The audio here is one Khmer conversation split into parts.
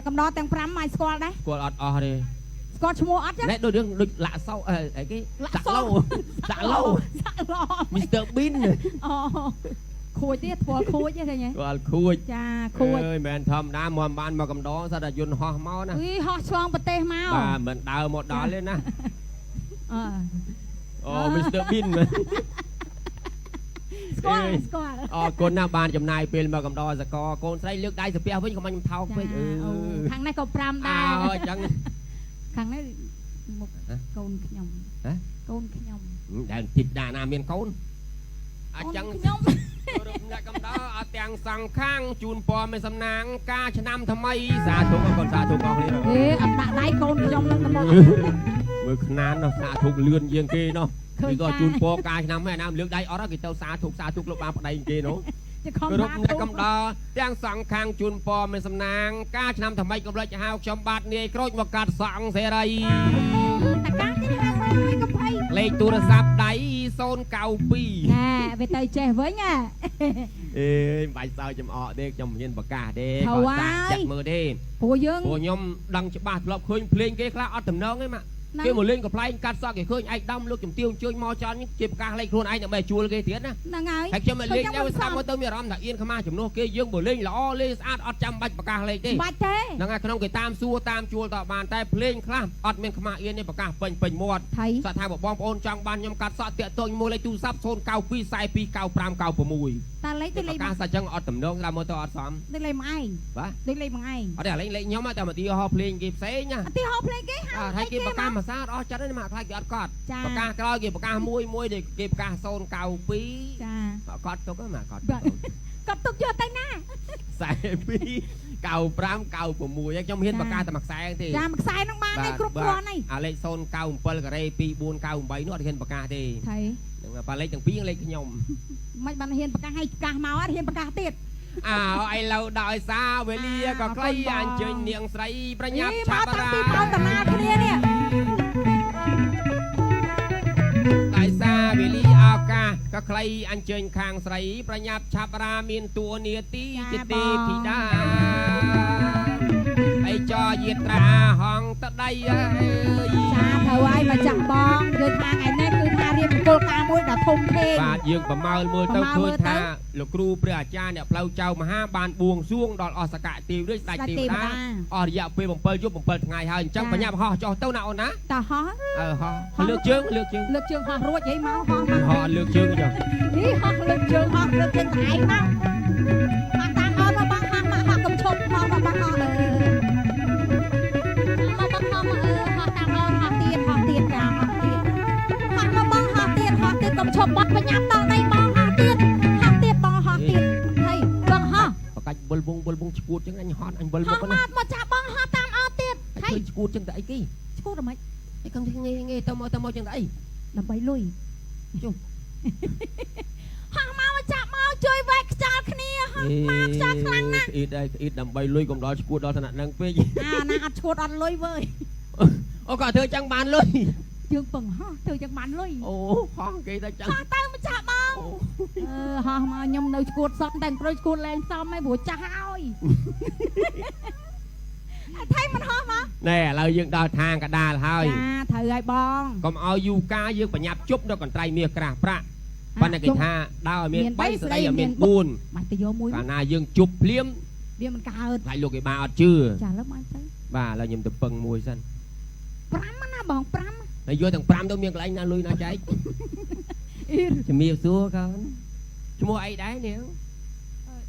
cầm đó tiếng pram mai squat đấy squat ọt đi squat mua ọt chứ đấy đôi đứa lạ sau cái dạ lâu Mr Bean khui tiết thua khui chứ thế nhỉ khui cha khui ơi mẹ thầm đá mồm ban mà cầm đó sao là dồn ho máu nè ho xoong bật tê máu và mình đào một đó lên nè Mr Bean mà con nào bàn chấm này pin mà cầm đo sẽ có con say nước đây sập với không anh thao với thằng này có pram đai chẳng thằng này một con nhom con nhom đàn thịt đà nam miền côn chẳng nhom lại cầm đó tiền sang khang chun pò mấy sầm nang ca cho năm thầm mây xa thuộc còn xa thuộc còn đi ê đã đai con nhom lắm đó mực nán nó xa thuộc lươn riêng kia nó thì có chun po ca năm hay năm lưỡng đây ở đó cái tàu xa thuộc lúc ba đây kia nó rồi lại cầm đó tiền sang khang chun pò mấy sầm nang ca cho năm thầm mây cầm lại cho hao trong bát này khôi một cát sang xe đây lấy tu ra sắp đáy xôn cao pi nè về tay trẻ với nha ê bài sao chấm ọ đi chấm hiền bạc cả đi còn chặt mưa đi phù dương phù nhom đăng chụp bát lọp khơi lên cái khác ở tầm nón ấy mà cái một lên gặp lại cắt sao cái khơi anh đâm lúc chấm tiêu chơi mò cho những chụp ca lấy luôn anh là bè chua cái tiếng á hãy cho mình lên nhau sao có tôm nhà ram thằng yên khăm chấm nô kia dương bồi lên lõ lên ăn ọt trăm bạch bạc cả lấy đi năng ai không cái tam xua tam chua tạo bàn tay lên khăm ọt men khăm yên này bạc cả bình muộtสถานบอกบองจองบ้านยมกัดสอดเตะตัวมูเลยจูซับโซนเกาปีไซปีเกาปรามเกาปมุยตาเล็กได้เลยการสัจจังอดต่ำน้องเราเมื่อตัวอดซ้อมได้เลยมั้ยวะได้เลยมั้งเอาเดี๋ยวเล็กๆย้อมมาแต่มาตีฮอเพลงกีบเซ่เนี่ยตีฮอเพลงกี่ไทยกีบปากกามาซาดอ๋อจัดได้มาไทยกีบกอดปากกากลอยกีบปากกามวยเด็กกีบปากกาโซนเกาปีกอดตัวก็มากอดกอดตุกเยอะตั้งหน้าใส่ปีเก่าปรามเก่าปมุยยังจำเห็นปากกาแต่หมักแซงทีหมักแซงน้องบ้านในกรุ๊ปร้อนนี่อะไรโซนเก่าเปิลกระไรปีบูนเก่าใบนวดเห็นปากกาทีไทยปลาเล็กจังปียังเล็กขยมไม่บันเห็นปากกาให้ปากกาเมาเห็นปากกาติดไอเราดอยซาเวลีก็ใกล้อันเจนเนียงใส่ประหยัดชาบราปีเมาตนาทีเนี่ยดอยซาเวลีอากาก็ใกล้อันเจนคางใส่ประหยัดชาบรามีนตัวเนียตีจิตตีพิดาไอจอยีตราห้องตะไดชาเธอไว้มาจับบองคือทางไอ้นั่นคือทางเรียนโกลกามุ้ยแต่ทุ่มเทงบาดยืงประมาณมือเต้าเคยท่าลูกครูเปลือกจานเนี่ยเราเจ้ามาห้าบานบวงช่วงดอลอสกะตีด้วยสายตีนะอริยะเปย์ผมเปิลยุบผมเปิลไงฮะจังปัญญาห่อจอเต้าหนาวนะแต่ห่อเลือกเชิงห่อรู้ใจเมาห่อเลือกเชิงจังนี่ห่อเลือกเชิงตายเมาห่อตามห่อมาบังห่อมาห่อกำชมห่อมาบังห่อห่อตามห่อเตียนกลางห่อมาบังห่อเตียนกำชมบัดปัญญาตอนในบังห่อเตียนบังห่อเตียนให้บังห่อปากกาบอลบงชกูดจังอันฮอตอันบอลบงมาจับบังห่อตามเอาเตียนให้ชกูดจังไอ้กี้ชกูดทำไมไอ้คำที่เงี้ยตามเอาจังไอ้ลำใบลุยจุ๊บห่อมาจับมาช่วยแวกจับគ្នាห่อมาจับครั้งนะอีดดำใบลุยกับดอชกูดดอถนัดนังเป้ยน่าอัดชกูดอัดลุยเว้ยโอ้ก็เธอจังบานลุยยืงปึงห่อเธอจังบานลุยโอ้ห่อกี่ตาจังห่อเต้ามาจับมาห่อมาย่ำในชกูดซ้อมแต่งโปรยชกูดแรงซ้อมไม่บัวจ้าวไทยมันห่อมาแน่เรายืงดาวทางกระดาษเฮ้ยเธอไอ้บองก็เอายูกายืงปัญญาจุบดอกกันไตรเมียกระพระปันนักกีฬาดาวเมียนใบสไลเมียนบูนกานายืงจุบเลี้ยมมันกาไหลลูกไอ้บ้าชื่อจ่าแล้วมันไปบ้าเรายิมตะปังมวยสั้นปรามมันน่ะบองปรามในยัวต่างปรามต้องเมียกไรน่าลุยน่าใจจะมีซัวกันชั่วโมงไอ้ได้เนี่ย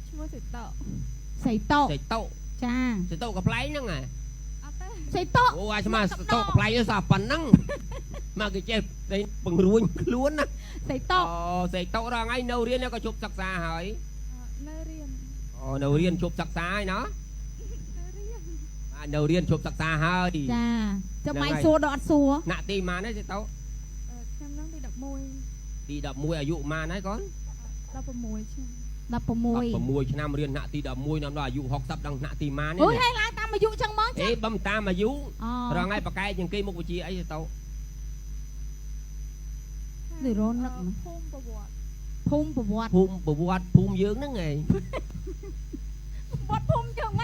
ชั่วโมงใส่โต๊ะจ้าใส่โต๊ะกับไพนั่งไงใส่โต๊ะโอ้ยใช่ไหมโต๊ะกับไพเนี่ยสาปันนั่งมาcái chơi đây bằng ruồi luôn áใส่โต๊ะใส่โต๊ะra ngay nấu riêng nó có chụp sắc xa hỏi nấu riêng chụp sắc xa ấy nó nấu riêng chụp sắc xa hơi dạ cho máy xua đọt xua nạ tì mà đấyใส่โต๊ะđi đập môiอายุมาไหนก่อนดับมวยชนะเรียนหน้าตีดับมวยน้ำอายุ60ดังหน้าตีมาเนี่ยโอ้ยให้ลายตามอายุจังมั้งจ้ะบัมตามอายุเราไงปากไก่ยังกี่มุกวิจีไอ้โต๊ะหรือร้อนนักพุ่มประวัติพุ่มยืงนั่งไงวัดพุ่มยืงไง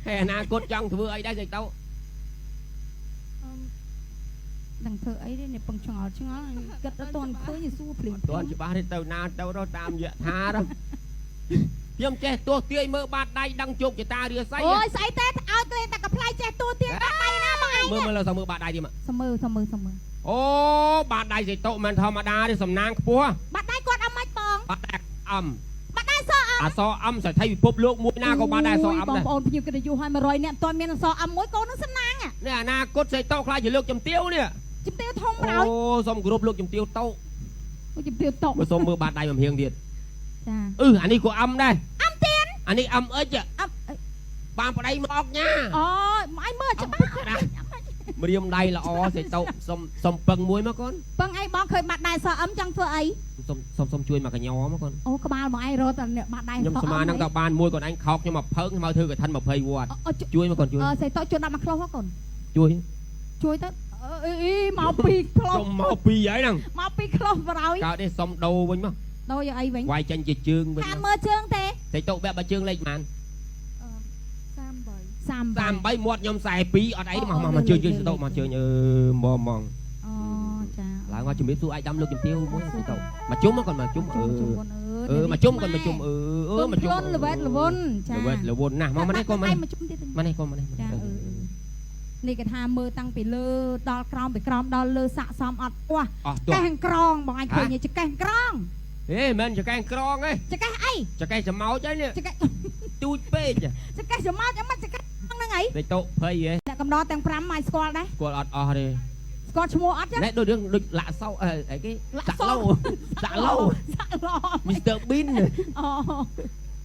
hay na cốt trong thưa ấy đây rồi tao đằng thưa ấy đấy này bằng chó cất đó toàn khơi như xua phình toàn chỉ ba đi tàu na tàu đó tam dạ tha đó nhom che tua tươi mơ bát đây đăng chụp cho ta đưa say ôi say tết ao tươi ta gặp play che tua tươi bát đây na bằng mơ là sao mơ bát đây đi mà summer ô bát đây gì tụ mình thò mà đa đi sầm nang cua bát đây quạt âm mạch bong bát đẹp âm bát đây so âm sẽ thay phốp lục mũi na của bát đây so âm này bong nhiều cái điều hai mà rồi nè toàn miền so âm mỗi con nó sân nang à nè na cốt sẽ tụ khai chỉ lục chấm tiêu nè chấm tiêu thông mà rồi ô xong group lục chấm tiêu tụ chấm tiêu tụ mà xong mơ bát đây mà hiền điệt ចា anh đi của âm đây អឹមទៀន anh đi âm ếch à អឹម ban vào đây mà ọc nha អូមកឲ្យមើលច្បាស់ mà điềm đây là o sẽ tụ xong bưng muối mà con ពឹងអីបងឃើញបាត់ដែរសអឹមចង់ធ្វើអី xong chui mà cả nhỏ mà con អូក្បាលមកឯងរត់តែបាត់ដែរ nhưng mà năng tao ban muối còn anh khóc nhưng mà phớn mà thư cái thân mà phơi quạt chui mà còn chui សេតជួយដាក់មកខ្លោះកូន chui ជួយទៅអីមកពីខ្លោះ xong mau pi vậy nè មកពីខ្លោះបរោយ cao đây xong đâuវិញmà ដូចអីវិញ quay chân về chươngវិញ ខាមើលជើងទេ sẽ tụ bé bà chương lên màn 33 tam bay một nhom xài pí ở đấy mà chương sẽ tụ mà chương mò mòn អូចា lại ngoài chuẩn bị xu ai đâm luôn chùm tiêu muối sẽ tụ mà chúng nó còn mà chúng mà chúng còn mà chúng mà chúng លន់ល្វេតល្វន់ចា là buồn nè mà này con mà មកជុំទៀត mà này con mà này ចានេះគេថាមើលតាំងពីលើដល់ក្រោមពីក្រោមដល់លើសាក់សមអត់អោះកេះក្រងបងអញឃើញចកេះក្រង ê mình cho cái con ấy ចកេះអី cho cái máu chứ nè ចកេះ chui pê chứ ចកេះសមោចអត់ចកេះហ្នឹងអី để tụ phơi vậy អ្នកកំដរទាំង5មកស្គាល់ដែរ còn ọt đi ស្គាល់ឈ្មោះអត់ចឹង đấy đôi đứa lạ sau ấy cái lạ lâuសាក់ឡ Mr Bean អូ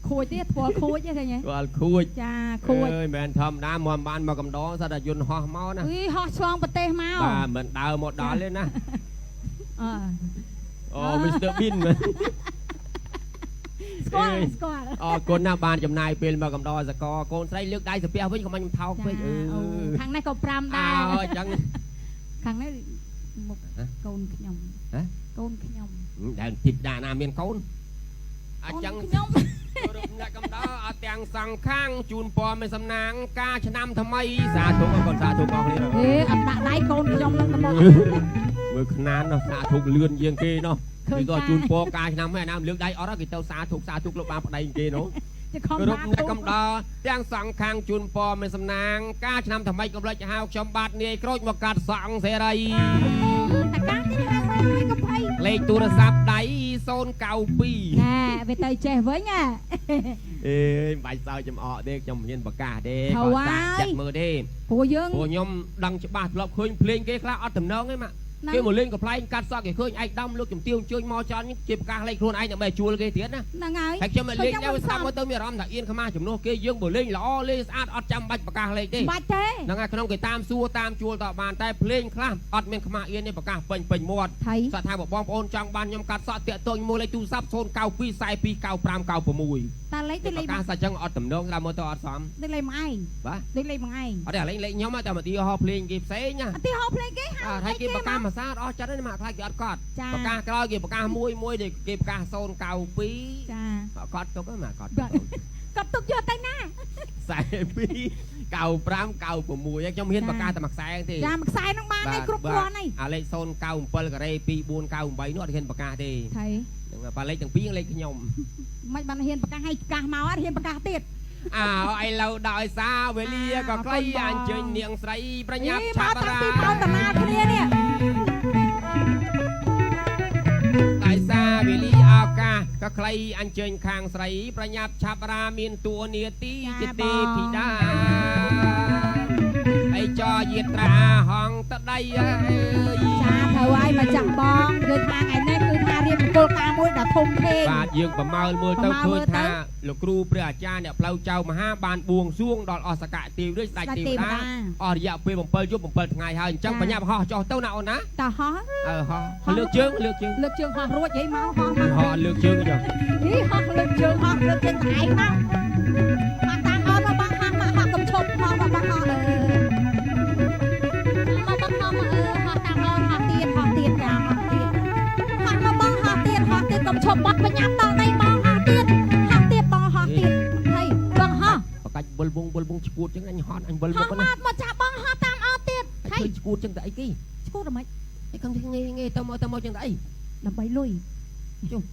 ខួយទៀតធ្វើខួយទេឃើញ còn khui ចាខួយ ơi mình thầm đá mòn ban mà cầm đó sao là dùn ho máu nè អីហោះឆ្លងប្រទេសមក và mình đào một đó lên nè អឺ ồ Mr Bean mà ស្គាល់ស្គាល់ con nào bàn chấm này bên mà cầm đó sẽ có con say nước đây sập với không anh thao với ខាងនេះក៏5ដែរ chẳng ខាងនេះមុខកូនខ្ញុំកូនខ្ញុំ đại thịt đà nam miền côn កូន chẳng ខ្ញុំ រំដាក់កំដៅអត់ទាំងសងខាងជូនពរមិនសំណាងការឆ្នាំថ្មីសាធុកូនសាធុកអស់គ្នា អេអត់ដាក់ដៃកូនខ្ញុំនឹងមក មើលខ្នាននោះសាធុកលឿនជាងគេនោះគេក៏ជូនពរការឆ្នាំហើយណាលើកដៃអត់គេទៅសាធុកលោកបានប្តីគេនោះ ជាខំ រំដាក់កំដៅទាំងសងខាងជូនពរមិនសំណាងការឆ្នាំថ្មីកំឡុចហៅខ្ញុំបាទនាយក្រូចមកកាត់សងសេរី តែកាំងទីហៅមកកំភៃ លេខទូរស័ព្ទដៃ092 ណែវាទៅចេះវិញហ่ะ អេបាច់សើចំអកទេខ្ញុំមានប្រកាសទេ ហៅ គាត់ ហើ តា យ ចាក់មើលទេ ព្រោះយើង ព្រោះខ្ញុំដឹងច្បាស់ធ្លាប់ឃើញភ្លេងគេខ្លះអត់តំណងទេម៉ាក់គេមកលេងកំ pl ែងកាត់សក់គេឃើញឯកដំលោកជំទាវជួយមកចន់ជាប្រកាសលេខខ្លួនឯងដើម្បីជួលគេទៀតណា ហ្នឹងហើយ ហើយខ្ញុំមកលេងទៅស្ដាប់មកទៅមានអារម្មណ៍ថាអៀនខ្មាស់ជំនួសគេយើងមកលេងល្អលេងស្អាតអត់ចាំបាច់ប្រកាសលេខទេ បាច់ទេ ហ្នឹងហើយក្នុងគេតាមសួរតាមជួលតបានតែភ្លេងខ្លះអត់មានខ្មាស់អៀនទេប្រកាសពេញមាត់ ថៃ សត្វថាបងប្អូនចង់បានខ្ញុំកាត់សក់តាក់ទងមួយលេខទូរស័ព្ទ092 42 9596 តាលេខទៅលេខ ប្រកាសថាចឹងអត់តំណងតាមមើលទៅអត់សម ទៅលេខមកឯង បាទ ទៅលេខមកឯង អត់ទេលេខខ្ញុំតែមកទីហោភ្លេងគេផ្សេងណា អត់ទីហៅភ្លេងគេហៅ ហើយគេប្រកាសមួយសាអស់ចិត្តទេមកខ្លាចគេអត់កត់ ចា ប្រកាសក្រោយគេប្រកាសមួយដែលគេប្រកាស092 ចា កត់ទុកហ្នឹងមកកត់ កប់ទុកយកទៅណា 42 95 96ខ្ញុំហ៊ានប្រកាសតែមួយខ្សែទេ ចាមួយខ្សែនឹងបានហើយគ្រប់គ្រាន់ហើយ អាលេខ097ការ៉េ2498នោះអត់ហ៊ានប្រកាសទេ ថៃ ហ្នឹងប៉ាលេខទាំងពីរលេខខ្ញុំ មិនបានហ៊ានប្រកាសឲ្យប្រកាសមកអត់ហ៊ានប្រកាសទៀត អើឥឡូវដោយសារវេលាក៏ខ្លីអញ្ជើញនាងស្រីប្រញាប់ឆាប់រា ពីបោតនាគ្នានេះ ដោយសារវេលាឱកាសក៏ខ្លីអញ្ជើញខាងស្រីប្រញាប់ឆាប់រាមានតួនាទីជាទេពធីតាហើយចយាត្រាហងតដៃអើយ ចាត្រូវឲ្យមកចាក់បងយើងថាថ្ងៃនេះគឺថារៀបគោលការណ៍មួយដ៏ធំធេង បាទយើងប្រមើលមើលទៅឃើញថាលោកគ្រូព្រះអាចារ្យអ្នកផ្លូវចៅមហាបានបួងសួងដល់អស់សកៈទេវឬស្ដេចទេវតាអស់រយៈពេល7យប់7ថ្ងៃហើយអញ្ចឹងបញ្ញាប់ហោះចុះទៅណាអូនណា តោះហោះ ហោះលើកជើង លើកជើងហោះរួចហីមកហោះ ហោះលើកជើងចុះ នេះហោះលើកជើងហោះលើកជើងតែឯងមកមកតាមអត់មកបងហោះមកហោះកុំឈប់ហោះមកបងហោះមកបងហោះហោះតាមអត់ហោះទៀតចាហោះទៀតហោះមកបងហោះទៀតកុំឈប់បាត់បញ្ញាប់ដល់ដៃបងហោះទៀតបងហោះទៀតហើយបងហោះ បកាច់បុលវងឈួត ចឹងអញហត់អញវិល ហ មក ត់ ណា មកចាក់បងហត់តាមអត់ទៀត ឃើញឈួតចឹងតែអីគេ ឈួតអ្ហ្មិច អីខំងាយទៅមកចឹងតែអី ដើម្បីលុយ ជុំ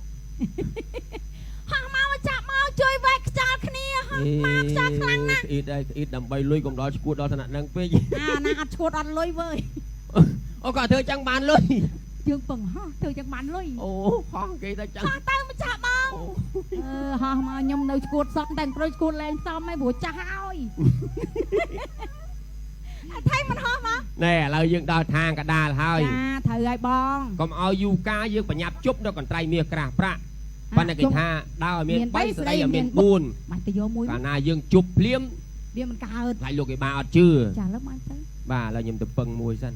ហត់មកចាក់មកជួយវែកខ្យល់គ្នាហត់មកខ្យល់ខ្លាំងណាស់ អ៊ីតដើម្បីលុយកុំដល់ឈួតដល់ថ្នាក់ហ្នឹងពេក ណាអត់ឈួតអត់លុយវើយ អូក៏ធ្វើចឹងបានលុយ យើងពឹងហោះធ្វើចឹងបានលុយ អូហោះគេទៅចឹង ហោះទៅមកចាក់បងហោះមកខ្ញុំនៅឈួតសក់តែក្រួយឈួតលែងសមហើយព្រោះចាស់ហើយអត់ថៃមិនហោះមក ណែឥឡូវយើងដល់ທາງកដាលហើយ ចាត្រូវហើយបង កុំឲ្យយូកាយើងបញ្ញាប់ជប់ដល់កន្ត្រៃមាសក្រាស់ប្រាក់ប៉ុន្តែគេថាដើរឲ្យមាន3ស្ដីឲ្យមាន4 បាច់ទៅយកមួយ កាលណាយើងជប់ភ្លាម វាមិនកើត ខ្លាចលោកគេបាអត់ជឿ ចាលើមកទៅ បាទឥឡូវខ្ញុំទៅពឹងមួយសិន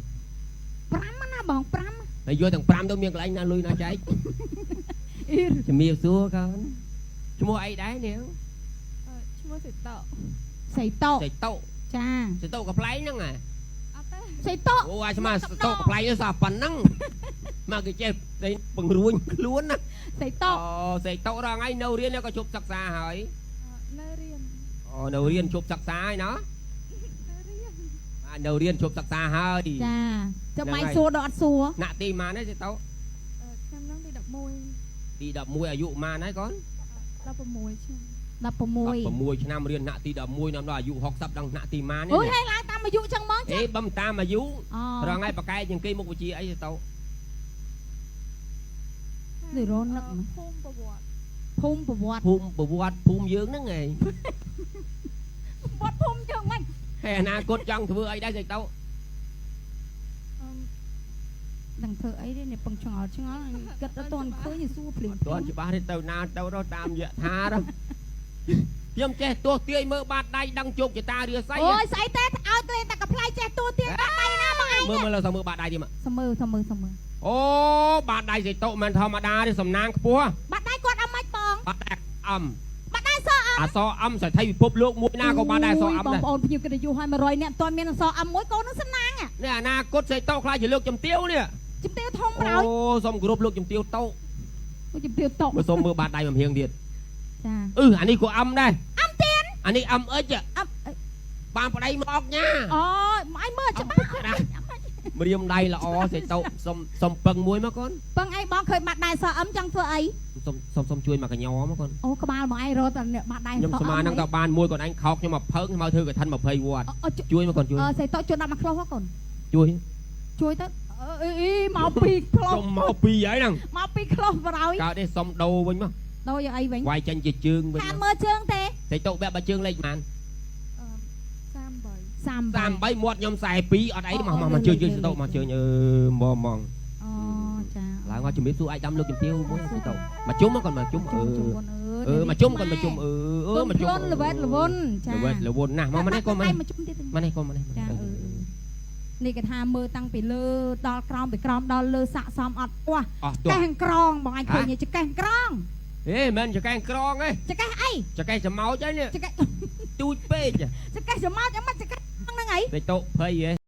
5ណាបង5 ហើយយកទាំង5ទៅមានកន្លែងណាលុយណាចែក អ៊ី ជំរាបសួរកូនឈ្មោះអីដែរនាង ឈ្មោះសិតត សៃតោ សេតោ ចា សេតោកំ pl ែងហ្នឹងហ៎ អត់ទេ សៃតោ អូអាស្មាសេតោកំ pl ែងសោះប៉ុណ្ណឹងមកគេចេះតែពង្រួញខ្លួនណា សៃតោ អូសេតោរងថ្ងៃនៅរៀនក៏ជប់សិក្សាហើយ នៅរៀន អូនៅរៀនជប់សិក្សាហើយណោះ នៅរៀន នៅរៀនជប់សិក្សាហើយ ចាចាំម៉ៃសួរដល់អត់សួរ ណាក់ទីម៉ានទេសេតោ ឆ្នាំហ្នឹងទី11 ទី11អាយុម៉ានហើយកូន 16ឆ្នាំ 16 ឆ្នាំរៀនណាក់ទី11nămដល់អាយុ60ដល់ណាក់ទីម៉ាន អូយហើយឡើងតាមអាយុចឹងហ្មង អេ ចា បំតាមអាយុ អូ រងថ្ងៃបកែជាងគេមុខវិជ្ជាអីទៅ នេះរននឹក ភូមិប្រវត្តិ ភូមិប្រវត្តិ ភូមិប្រវត្តិភូមិយើងហ្នឹងឯង វត្តភូមិចឹងមិន ហើយអនាគតចង់ធ្វើអីដែរទៅ ដឹងធ្វើអីទេនេះពឹងឆ្ងល់គិតដល់តន់ឃើញសួរភ្លាម តើច្បាស់ទេទៅណាទៅរកតាមយថាទៅខ្ញុំចេះទោះទាយមើលបាតដៃដឹងជោគចតារាសី អូយស្អីទេឲ្យតែតែកំ pl ែងចេះទួទៀតបាត់ដៃណាមកឯង មើលលើមើលបាតដៃទៀតមក សមើសមើ អូបាតដៃសេតោមិនធម្មតាទេសំណាងខ្ពស់ បាត់ដៃគាត់អត់មិនបង បាតដៃអំ បាត់ដៃសអ អសអំសថៃពិភពលោកមួយណាក៏បានដែរសអំ បង ដែរ ប្អូនភ្ញៀវកិត្តិយសឲ្យ100នាក់អត់ទាន់មានអសអមួយកូននឹងសំណាង នេះអនាគតសេតោខ្លាចជាលោកជំទាវនេះ ជំទាវធំ អូ ក្រោយ សូមគោរពលោកជំទាវតោ ជំទាវតក មើលសូមមើលបាតដៃមួយរៀងទៀត ចា អានេះក៏អំដែរ អំទៀន អានេះអំអិច អត់ បានប្តីមកអុកញ៉ា អូមកឲ្យមើលច្បាស់ ម្រាមដៃល្អសេតោសុំពឹងមួយមកកូន ពឹងអីបងឃើញបាត់ដៃសអឹមចង់ធ្វើអី សុំជួយមកកញ្ញមកកូន អូក្បាលមកឯងរត់តែបាត់ដៃ ខ្ញុំស្មានហ្នឹងក៏បានមួយកូនអញខោកខ្ញុំមកផើងខ្ញុំមកធ្វើកឋិន20វត្តជួយមកកូនជួយ សេតជួយដាក់មកខ្លោះកូន ជួយ ជួយទៅអីមកពីខ្លោះ ខ្ញុំមកពីហើយហ្នឹង មកពីខ្លោះបរោយ កើតទេសុំដូរវិញមក ដូរយកអីវិញ វាយចេញជាជើងវិញ តាមមើលជើងទេ សេតោបែបបើជើងលេខប៉ុន្មាន 38 33មាត់ខ្ញុំ42អត់អីមកជើងសេតោមកជើងហ្មង អូចា ឡើងមកជំរាបសួរអាចដាំលោកជំទាវមួយសេតោមកជុំមកកូនមកជុំមកជុំកូនមកជុំមកជុំ ល្វែតល្វន់ចា ល្វែតល្វន់ណាស់មកនេះកូនមក មកជុំទៀត មកនេះកូនមកនេះ ចានេះគេថាមើលតាំងពីលើដល់ក្រោមពីក្រោមដល់លើសាក់សំអត់ពោះ អស់ទោះ កេះក្រងបងឯងឃើញចកេះក្រង ហេមិនចកែងក្រងទេ ចកេះអី ចកែងសម្ោចហើយនេះ ចកេះ ទូចពេក ចកេះសម្ោចអត់មកចកេះហ្នឹងអី សេតោភ័យហ៎